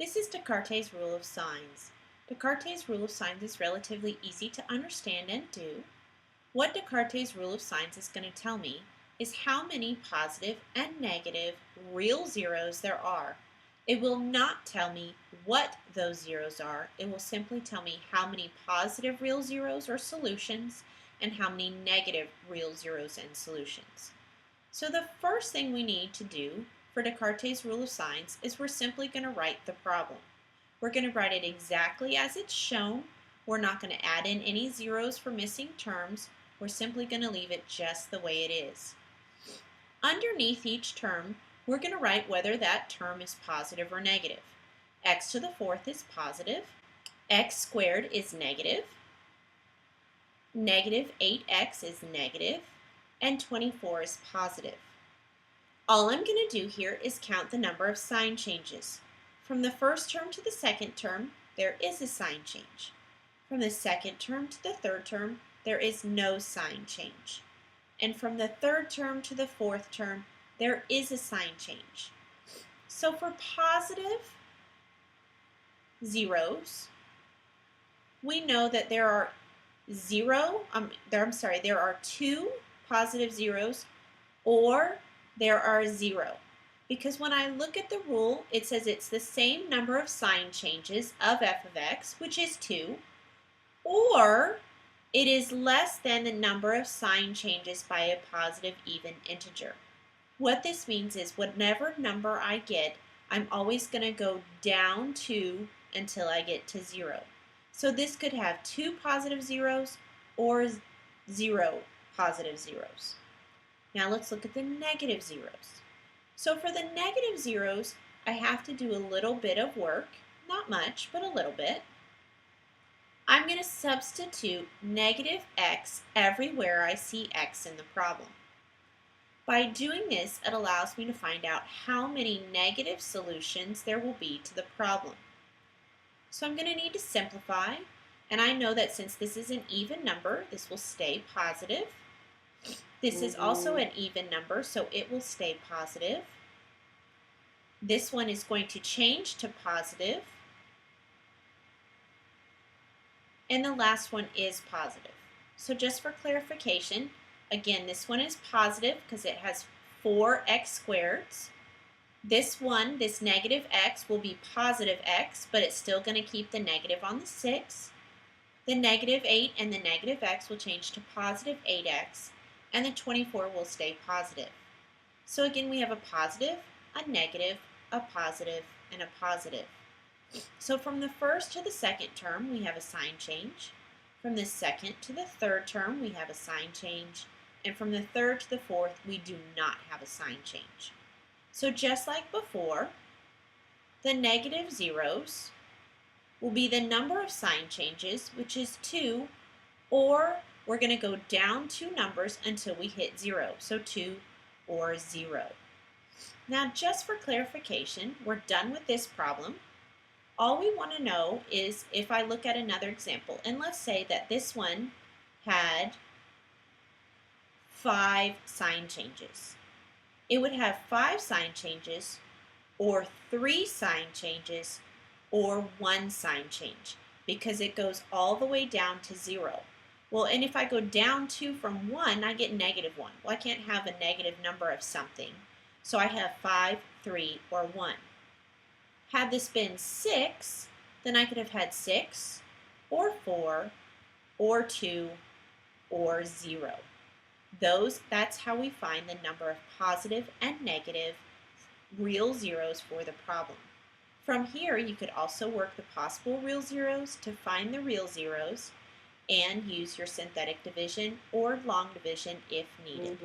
This is Descartes' rule of signs. Descartes' rule of signs is relatively easy to understand and do. What Descartes' rule of signs is going to tell me is how many positive and negative real zeros there are. It will not tell me what those zeros are. It will simply tell me how many positive real zeros or solutions and how many negative real zeros and solutions. So the first thing we need to do for Descartes' rule of signs is we're simply going to write the problem. We're going to write it exactly as it's shown. We're not going to add in any zeros for missing terms. We're simply going to leave it just the way it is. Underneath each term, we're going to write whether that term is positive or negative. X to the fourth is positive. X squared is negative. Negative 8x is negative. And 24 is positive. All I'm going to do here is count the number of sign changes. From the first term to the second term, there is a sign change. From the second term to the third term, there is no sign change. And from the third term to the fourth term, there is a sign change. So for positive zeros, we know that there are two positive zeros or there are 0. Because when I look at the rule, it says it's the same number of sign changes of f of x, which is 2, or it is less than the number of sign changes by a positive even integer. What this means is whatever number I get, I'm always going to go down 2 until I get to 0. So this could have 2 positive zeros or 0 positive zeros. Now let's look at the negative zeros. So for the negative zeros, I have to do a little bit of work, not much, but a little bit. I'm going to substitute negative x everywhere I see x in the problem. By doing this, it allows me to find out how many negative solutions there will be to the problem. So I'm going to need to simplify, and I know that since this is an even number, this will stay positive. This is also an even number, so it will stay positive. This one is going to change to positive. And the last one is positive. So just for clarification, again, this one is positive because it has 4x squareds. This negative x, will be positive x, but it's still going to keep the negative on the 6. The negative 8 and the negative x will change to positive 8x. And the 24 will stay positive. So again, we have a positive, a negative, a positive, and a positive. So from the first to the second term, we have a sign change. From the second to the third term, we have a sign change. And from the third to the fourth, we do not have a sign change. So just like before, the negative zeros will be the number of sign changes, which is 2, or we're going to go down 2 numbers until we hit 0, so 2 or 0. Now just for clarification, we're done with this problem. All we want to know is if I look at another example, and let's say that this one had 5 sign changes. It would have 5 sign changes, or 3 sign changes, or 1 sign change, because it goes all the way down to 0. Well, and if I go down 2 from 1, I get negative 1. Well, I can't have a negative number of something. So I have 5, 3, or 1. Had this been 6, then I could have had 6, or 4, or 2, or 0. That's how we find the number of positive and negative real zeros for the problem. From here, you could also work the possible real zeros to find the real zeros, and use your synthetic division or long division if needed.